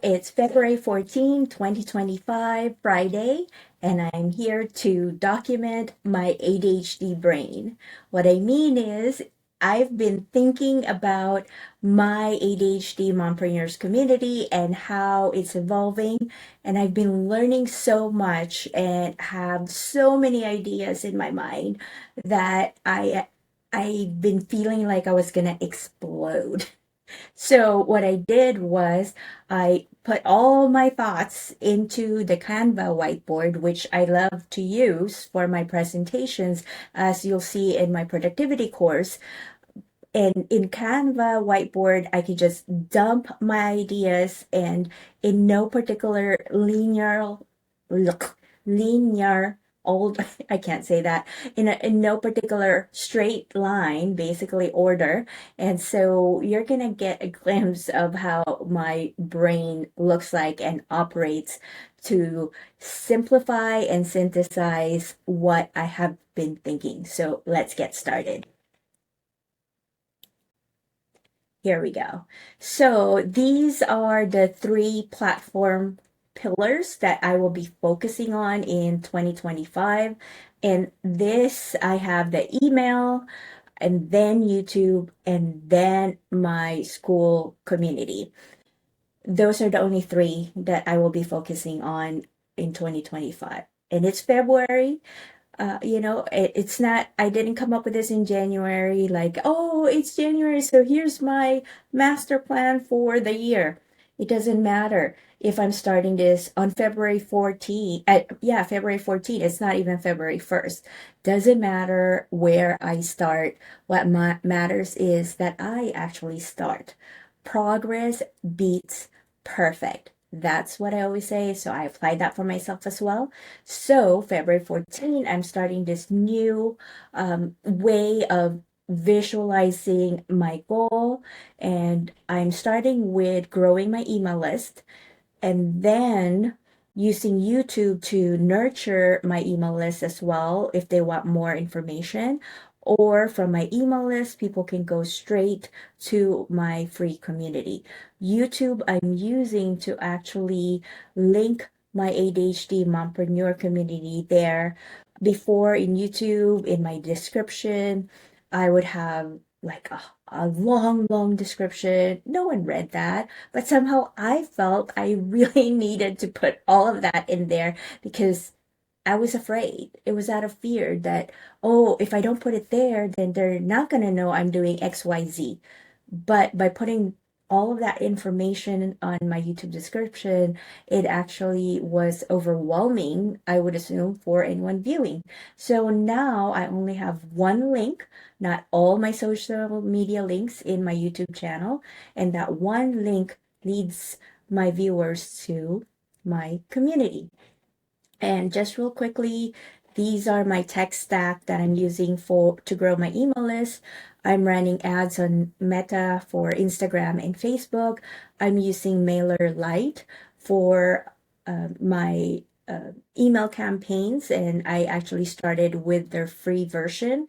it's February 14, 2025, Friday, and I'm here to document my ADHD brain. What I mean is, I've been thinking about my ADHD Mompreneurs community and how it's evolving, and I've been learning so much and have so many ideas in my mind that I've been feeling like I was gonna explode. So what I did was I put all my thoughts into the Canva whiteboard, which I love to use for my presentations, as you'll see in my productivity course. And in Canva whiteboard, I could just dump my ideas and in no particular linear old I can't say that in no particular straight line, basically order. And so you're gonna get a glimpse of how my brain looks like and operates to simplify and synthesize what I have been thinking. So let's get started. Here we go. So these are the three platform pillars that I will be focusing on in 2025. And this, I have the email, and then YouTube, and then my school community. Those are the only three that I will be focusing on in 2025. And it's February, it's not, I didn't come up with this in January, like, oh, it's January, so here's my master plan for the year. It doesn't matter if I'm starting this on February 14th. Yeah, February 14th. It's not even February 1st. Doesn't matter where I start. What matters is that I actually start. Progress beats perfect. That's what I always say. So I applied that for myself as well. So February 14, I'm starting this new way of visualizing my goal. And I'm starting with growing my email list and then using YouTube to nurture my email list as well if they want more information. Or from my email list, people can go straight to my free community. YouTube, I'm using to actually link my ADHD Mompreneur community there. Before in YouTube, in my description, I would have like a long, long description. No one read that, but somehow I felt I really needed to put all of that in there because I was afraid. It was out of fear that, oh, if I don't put it there, then they're not going to know I'm doing XYZ. But by putting all of that information on my YouTube description, it actually was overwhelming, I would assume, for anyone viewing. So now I only have one link, not all my social media links in my YouTube channel, and that one link leads my viewers to my community. And just real quickly, these are my tech stack that I'm using for to grow my email list. I'm running ads on Meta for Instagram and Facebook. I'm using MailerLite for my email campaigns, and I actually started with their free version,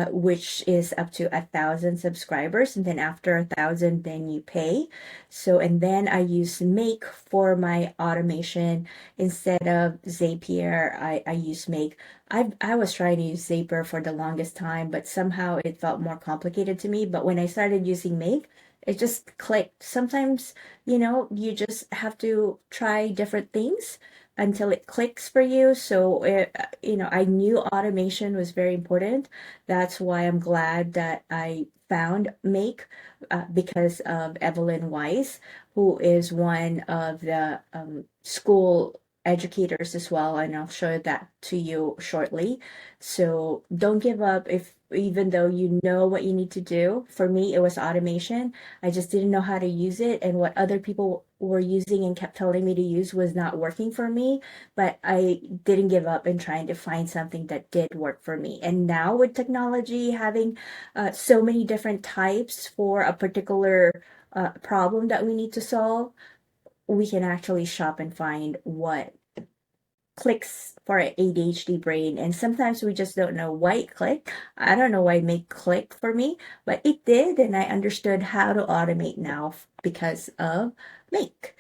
which is up to 1,000 subscribers, and then after 1,000, then you pay. So, and then I use Make for my automation instead of Zapier. I use Make. I was trying to use Zapier for the longest time, but somehow it felt more complicated to me. But when I started using Make, it just clicked. Sometimes, you just have to try different things until it clicks for you. So, I knew automation was very important. That's why I'm glad that I found Make because of Evelyn Weiss, who is one of the school educators as well, and I'll show that to you shortly. So don't give up if even though you know what you need to do. For me, it was automation. I just didn't know how to use it, and what other people were using and kept telling me to use was not working for me. But I didn't give up in trying to find something that did work for me. And now with technology having so many different types for a particular problem that we need to solve, we can actually shop and find what clicks for an ADHD brain. And sometimes we just don't know why it clicked. I don't know why it made click for me, but it did. And I understood how to automate now because of Make.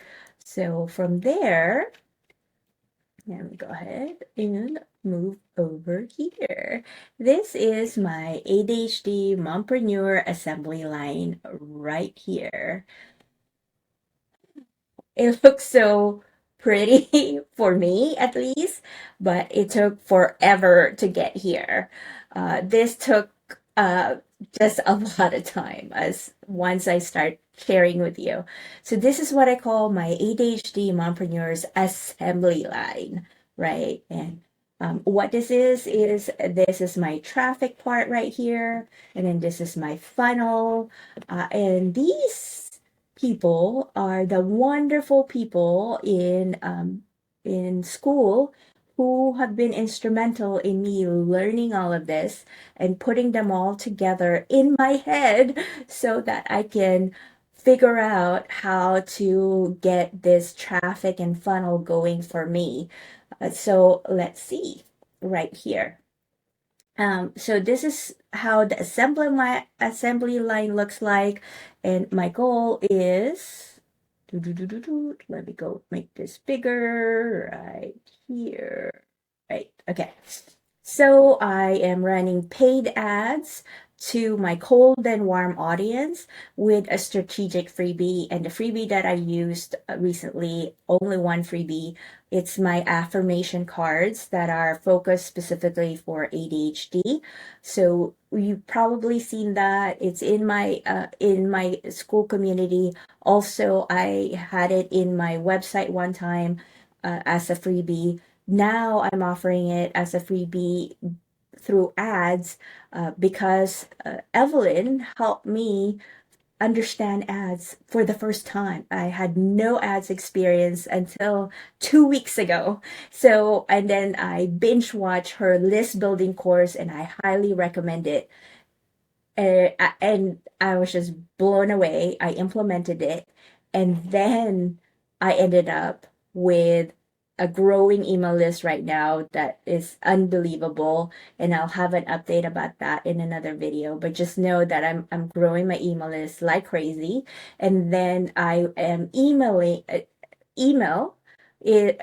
So from there, let me go ahead and move over here. This is my ADHD Mompreneur assembly line right here. It looks so pretty for me, at least, but it took forever to get here. This took uh, just a lot of time as once I start sharing with you. So this is what I call my ADHD Mompreneurs assembly line, right? And what this is my traffic part right here, and then this is my funnel, and these people are the wonderful people in school who have been instrumental in me learning all of this and putting them all together in my head so that I can figure out how to get this traffic and funnel going for me. So let's see right here. So this is how the assembly line looks like, and my goal is let me go make this bigger right here. Right. Okay. So I am running paid ads to my cold and warm audience with a strategic freebie. And the freebie that I used recently, only one freebie, it's my affirmation cards that are focused specifically for ADHD. So you've probably seen that. It's in my school community. Also, I had it in my website one time as a freebie. Now I'm offering it as a freebie through ads because Evelyn helped me understand ads for the first time. I had no ads experience until 2 weeks ago. So, and then I binge watched her list building course and I highly recommend it. And I was just blown away. I implemented it, and then I ended up with a growing email list right now that is unbelievable. And I'll have an update about that in another video. But just know that I'm growing my email list like crazy, and then I am emailing email.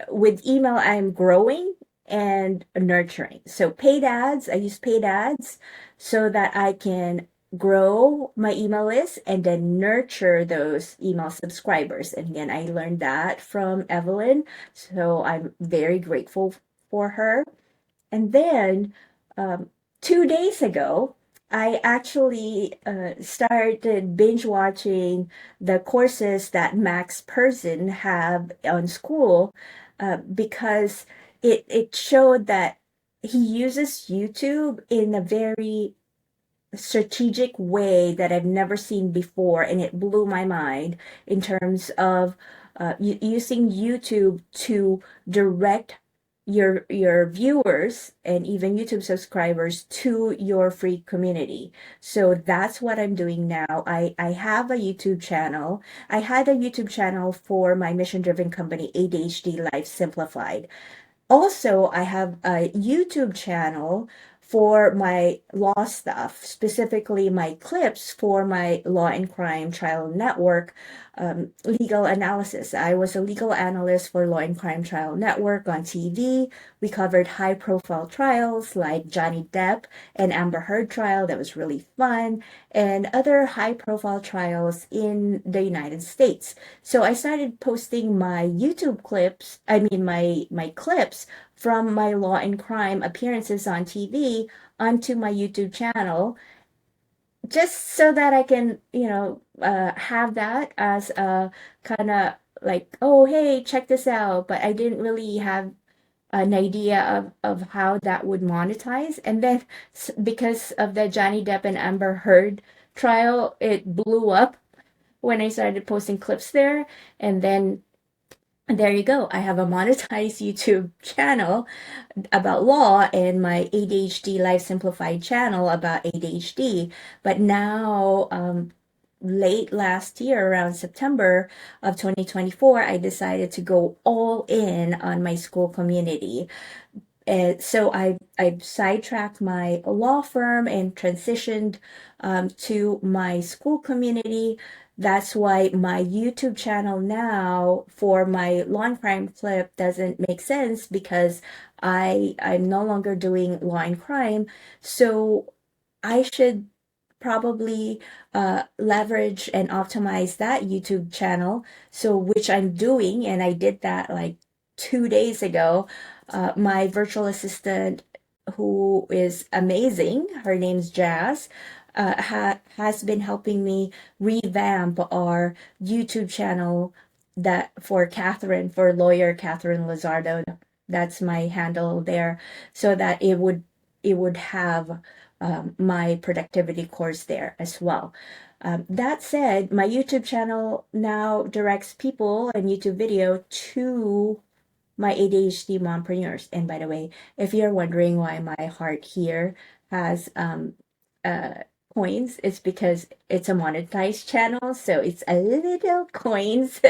With email, I'm growing and nurturing. So paid ads, I use paid ads so that I can grow my email list and then nurture those email subscribers. And again, I learned that from Evelyn. So I'm very grateful for her. And then 2 days ago, I actually started binge watching the courses that Max Person have on school because it showed that he uses YouTube in a very strategic way that I've never seen before, and it blew my mind in terms of using YouTube to direct your viewers and even YouTube subscribers to your free community. So that's what I'm doing now. I have a YouTube channel. I had a YouTube channel for my mission driven company, ADHD Life Simplified. Also, I have a YouTube channel for my law stuff, specifically my clips for my Law and Crime Trial Network legal analysis. I was a legal analyst for Law and Crime Trial Network on TV. We covered high profile trials like Johnny Depp and Amber Heard trial, that was really fun, and other high profile trials in the United States. So I started posting my YouTube clips, I mean my clips from my law and crime appearances on TV onto my YouTube channel, just so that I can, have that as a kind of like, oh, hey, check this out. But I didn't really have an idea of how that would monetize. And then because of the Johnny Depp and Amber Heard trial, it blew up when I started posting clips there. And then there you go. I have a monetized YouTube channel about law and my ADHD Life Simplified channel about ADHD. But now, late last year, around September of 2024, I decided to go all in on my school community. And so I've sidetracked my law firm and transitioned to my school community. That's why my YouTube channel now for my lawn crime clip doesn't make sense because I'm no longer doing lawn crime. So I should probably leverage and optimize that YouTube channel. So, which I'm doing, and I did that like 2 days ago. My virtual assistant, who is amazing, her name's Jazz, has been helping me revamp our YouTube channel that for Catherine, for lawyer Catherine Lizardo. That's my handle there, so that it would have my productivity course there as well. That said, my YouTube channel now directs people and YouTube video to my ADHD mompreneurs. And by the way, if you're wondering why my heart here has uh, coins, it's because it's a monetized channel. So it's a little coins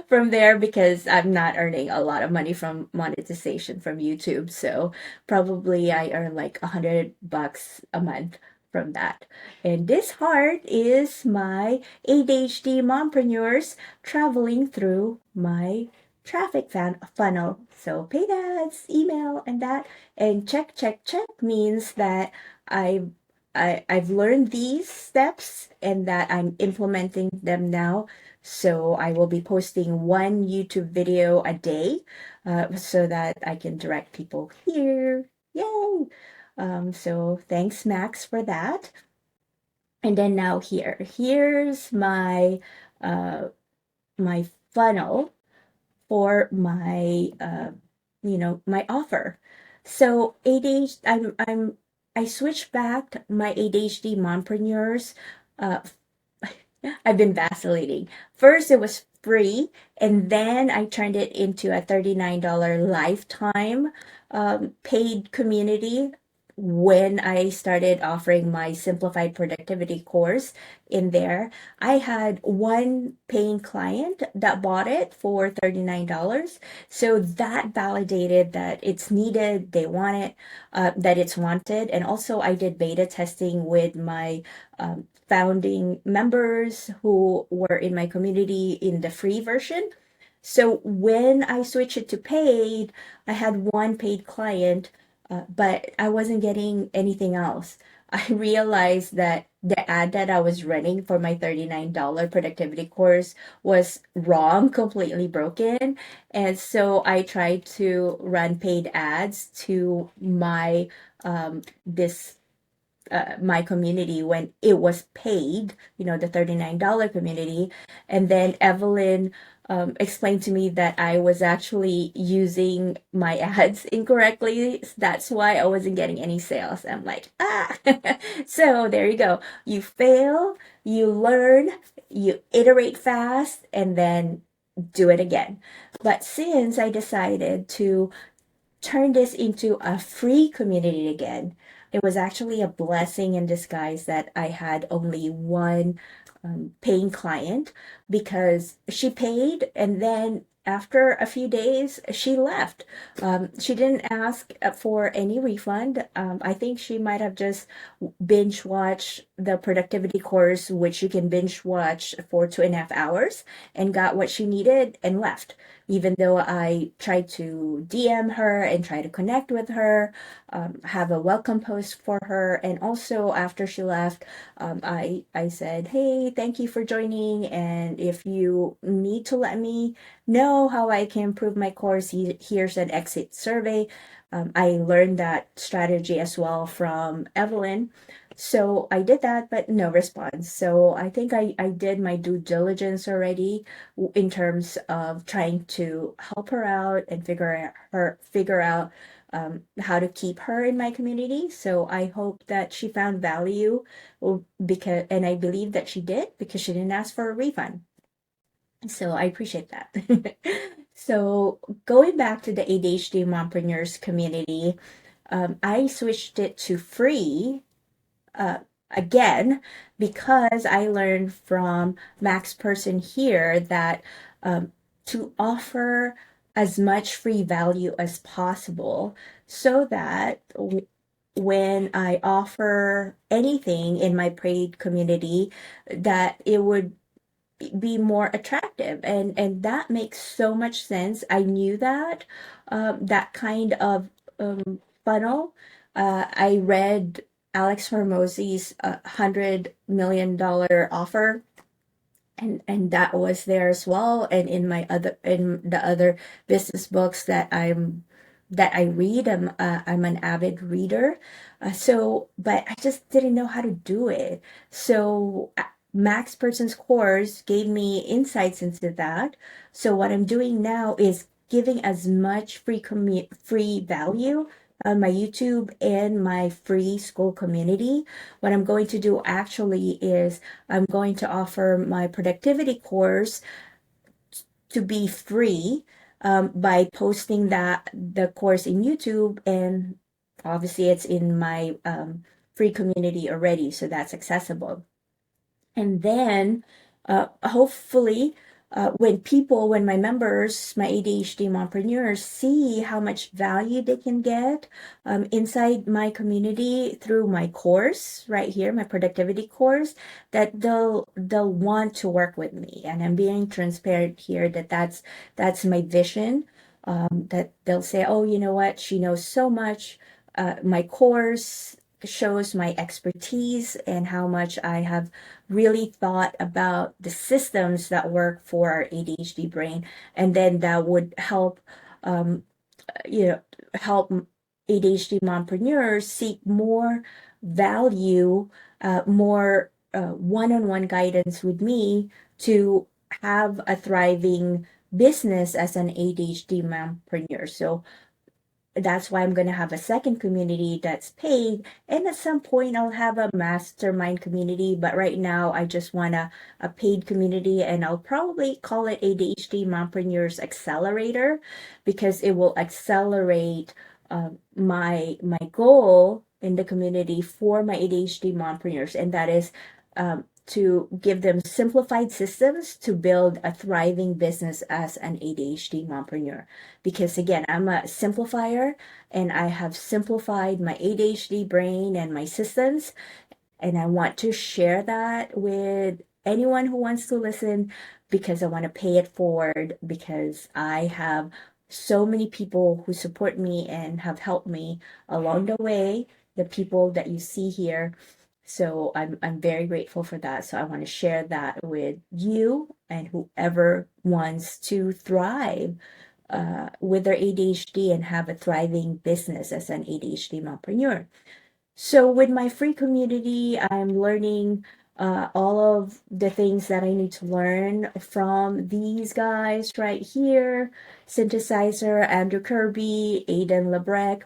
from there because I'm not earning a lot of money from monetization from YouTube. So probably I earn like $100 a month from that. And this heart is my ADHD mompreneurs traveling through my traffic funnel. So paid ads, email, and that. And check, check, check means that I've I've learned these steps and that I'm implementing them now. So I will be posting one YouTube video a day, so that I can direct people here. Yay! So thanks, Max, for that. And then now here's uh, my funnel for my my offer. So ADHD, I switched back my ADHD mompreneurs. Uh, I've been vacillating. First, it was free, and then I turned it into a $39 lifetime paid community when I started offering my simplified productivity course in there. I had one paying client that bought it for $39. So that validated that it's needed, they want it, that it's wanted. And also, I did beta testing with my founding members who were in my community in the free version. So when I switched it to paid, I had one paid client, but I wasn't getting anything else. I realized that the ad that I was running for my $39 productivity course was wrong, completely broken. And so I tried to run paid ads to this my community when it was paid, the $39 community. And then Evelyn explained to me that I was actually using my ads incorrectly. That's why I wasn't getting any sales. I'm like, ah. So there you go. You fail, you learn, you iterate fast, and then do it again. But since I decided to turn this into a free community again. It was actually a blessing in disguise that I had only one paying client because she paid and then after a few days she left. She didn't ask for any refund. I think she might have just binge watched the productivity course, which you can binge watch for 2.5 hours, and got what she needed and left, even though I tried to DM her and try to connect with her, have a welcome post for her. And also after she left, I said, hey, thank you for joining. And if you need to let me know how I can improve my course, here's an exit survey. I learned that strategy as well from Evelyn. So I did that, but no response. So I think I did my due diligence already in terms of trying to help her out and figure out how to keep her in my community. So I hope that she found value because, and I believe that she did because she didn't ask for a refund. So I appreciate that. So going back to the ADHD mompreneurs community, I switched it to free uh, again because I learned from Max Person here that to offer as much free value as possible so that when I offer anything in my paid community, that it would be more attractive, and that makes so much sense. I knew that that kind of funnel. I read Alex Hormozzi's $100 million offer, and that was there as well, and in the other business books that I read. I'm an avid reader. But I just didn't know how to do it. So Max Person's course gave me insights into that. So what I'm doing now is giving as much free value on my YouTube and my free school community. What I'm going to do actually is I'm going to offer my productivity course to be free, by posting the course in YouTube, and obviously it's in my free community already, so that's accessible. And then hopefully, when my members, my ADHD mompreneurs, see how much value they can get inside my community through my course right here, my productivity course, that they'll want to work with me. And I'm being transparent here that that's my vision. That they'll say, oh, you know what, she knows so much. My course shows my expertise and how much I have really thought about the systems that work for our ADHD brain, and then that would help, um, you know, help ADHD mompreneurs seek more value, more one-on-one guidance with me to have a thriving business as an ADHD mompreneur. So that's why I'm going to have a second community that's paid. And at some point, I'll have a mastermind community. But right now, I just want a paid community. And I'll probably call it ADHD Mompreneurs Accelerator, because it will accelerate my goal in the community for my ADHD mompreneurs. And that is to give them simplified systems to build a thriving business as an ADHD mompreneur. Because again, I'm a simplifier, and I have simplified my ADHD brain and my systems, and I want to share that with anyone who wants to listen, because I want to pay it forward, because I have so many people who support me and have helped me along the way, the people that you see here. So I'm very grateful for that. So I want to share that with you and whoever wants to thrive with their ADHD and have a thriving business as an ADHD mompreneur. So with my free community, I'm learning all of the things that I need to learn from these guys right here: Synthesizer, Andrew Kirby, Aidan Lebrecq,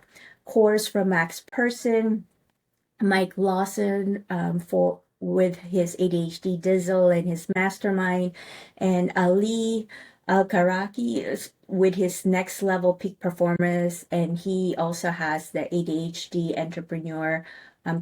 course from Max Person, Mike Lawson, for with his ADHD Dizzle and his mastermind, and Ali Al-Karaki with his next level peak performance, and he also has the ADHD entrepreneur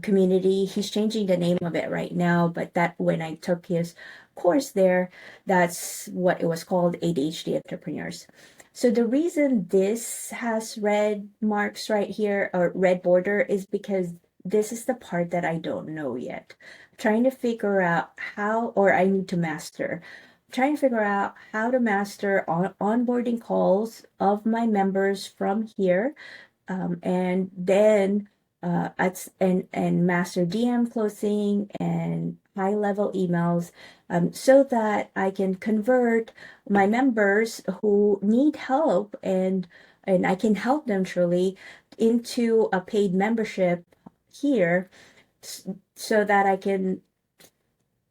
community. He's changing the name of it right now, but that when I took his course there, that's what it was called, ADHD entrepreneurs. So the reason this has red marks right here, or red border, is because this is the part that I don't know yet. I'm trying to figure out how, or I need to master. I'm trying to figure out how to master onboarding calls of my members from here, and then and master DM closing and high level emails, so that I can convert my members who need help, and I can help them truly into a paid membership here, so that I can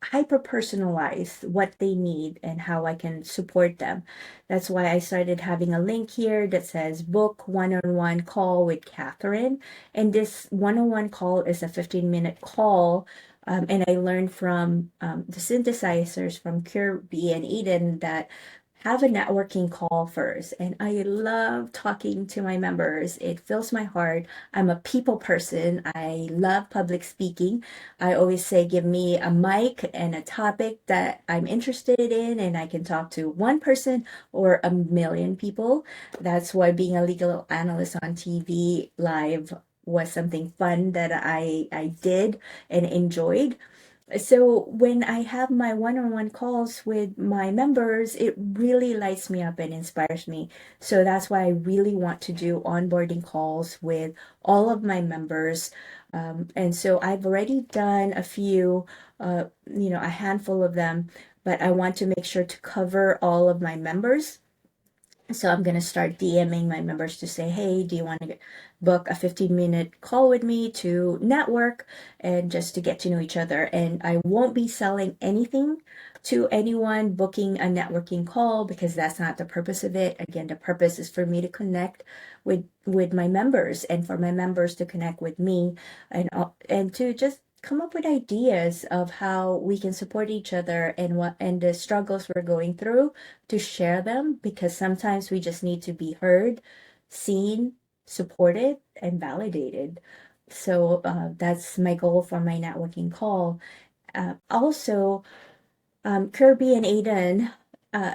hyper personalize what they need and how I can support them. That's why I started having a link here that says book one-on-one call with Catherine. And this one-on-one call is a 15-minute call. And I learned from the synthesizers from Kirby and Eden that have a networking call first. And I love talking to my members. It fills my heart. I'm a people person. I love public speaking. I always say, give me a mic and a topic that I'm interested in, and I can talk to one person or a million people. That's why being a legal analyst on TV live was something fun that I did and enjoyed. So when I have my one-on-one calls with my members, it really lights me up and inspires me. So that's why I really want to do onboarding calls with all of my members. And so I've already done a few, a handful of them, but I want to make sure to cover all of my members. So I'm going to start DMing my members to say, hey, do you want to book a 15-minute call with me to network and just to get to know each other? And I won't be selling anything to anyone booking a networking call because that's not the purpose of it. Again, the purpose is for me to connect with my members and for my members to connect with me and to just come up with ideas of how we can support each other and what and the struggles we're going through to share them because sometimes we just need to be heard, seen, supported, and validated. So that's my goal for my networking call. Also, Kirby and Aiden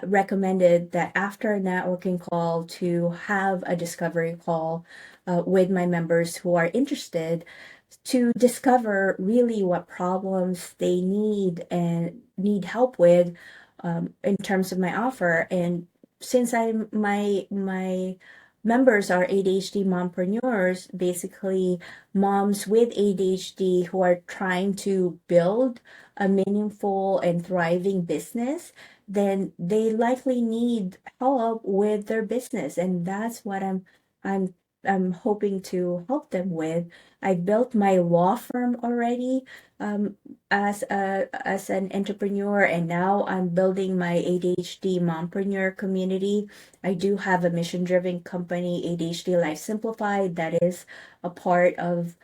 recommended that after a networking call to have a discovery call with my members who are interested to discover really what problems they need and need help with in terms of my offer. And since my members are ADHD mompreneurs, basically moms with ADHD who are trying to build a meaningful and thriving business, then they likely need help with their business. And that's what I'm I'm hoping to help them with. I built my law firm already um, as an entrepreneur, and now I'm building my ADHD mompreneur community. I do have a mission-driven company, ADHD Life Simplified, that is a part of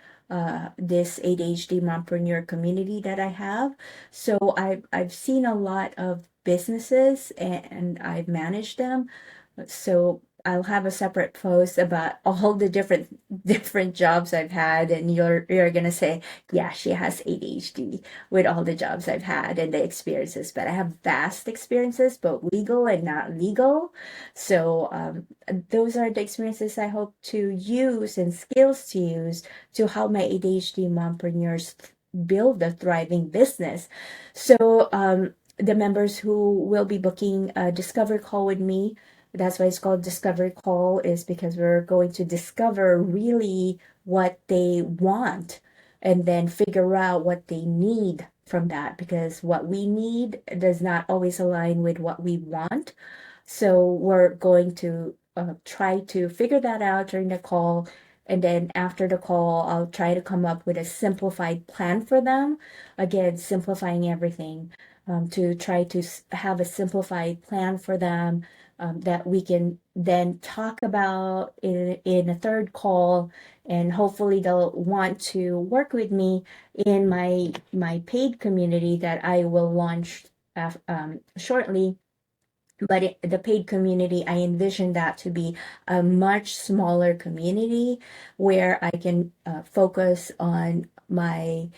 this ADHD mompreneur community that I have. So I've seen a lot of businesses and I've managed them. So I'll have a separate post about all the different jobs I've had, and you're gonna say, yeah, she has ADHD with all the jobs I've had and the experiences. But I have vast experiences, both legal and not legal. So those are the experiences I hope to use and skills to use to help my ADHD mompreneurs build a thriving business. So the members who will be booking a discovery call with me, that's why it's called discovery call, is because we're going to discover really what they want and then figure out what they need from that because what we need does not always align with what we want. So we're going to try to figure that out during the call. And then after the call, I'll try to come up with a simplified plan for them. Again, simplifying everything to try to have a simplified plan for them that we can then talk about in a third call. And hopefully they'll want to work with me in my paid community that I will launch shortly. But the paid community, I envision that to be a much smaller community where I can focus on my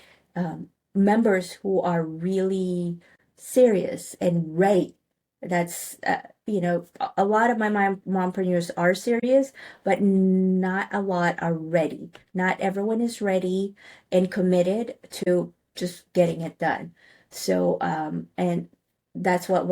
members who are really serious and ready. That's, a lot of my mompreneurs are serious, but not a lot are ready. Not everyone is ready and committed to just getting it done. So, and that's what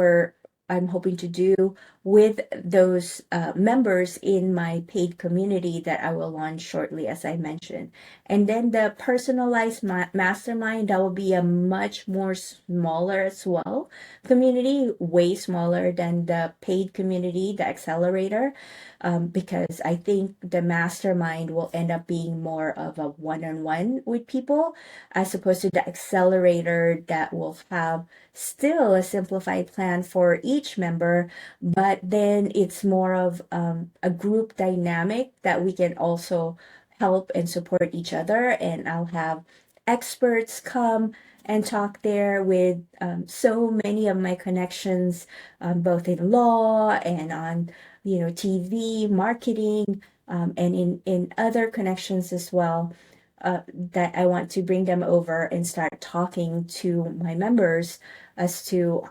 I'm hoping to do with those members in my paid community that I will launch shortly, as I mentioned. And then the personalized mastermind, that will be a much more smaller as well community, way smaller than the paid community, the accelerator, because I think the mastermind will end up being more of a one-on-one with people as opposed to the accelerator that will have still a simplified plan for each member, but then it's more of a group dynamic that we can also help and support each other. And I'll have experts come and talk there with so many of my connections, both in law and on, TV, marketing, and in other connections as well. That I want to bring them over and start talking to my members as to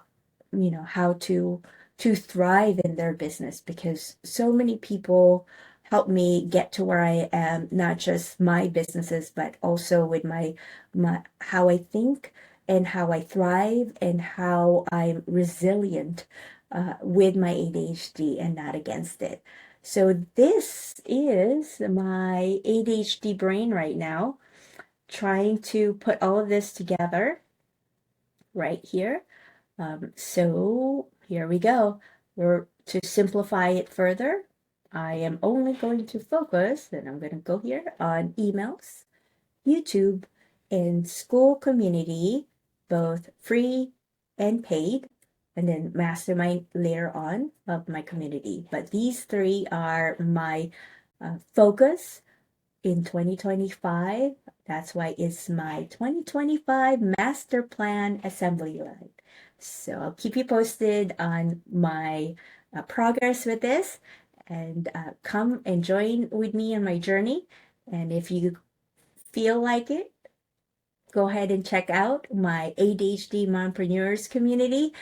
how to thrive in their business because so many people help me get to where I am, not just my businesses but also with my how I think and how I thrive and how I'm resilient with my ADHD and not against it. So this is my ADHD brain right now, trying to put all of this together right here. So here we go. To simplify it further, I am only going to focus, and I'm going to go here on emails, YouTube, and school community, both free and paid, and then mastermind later on of my community. But these three are my focus in 2025. That's why it's my 2025 master plan assembly line. So I'll keep you posted on my progress with this, and come and join with me on my journey. And if you feel like it, go ahead and check out my ADHD Mompreneurs community.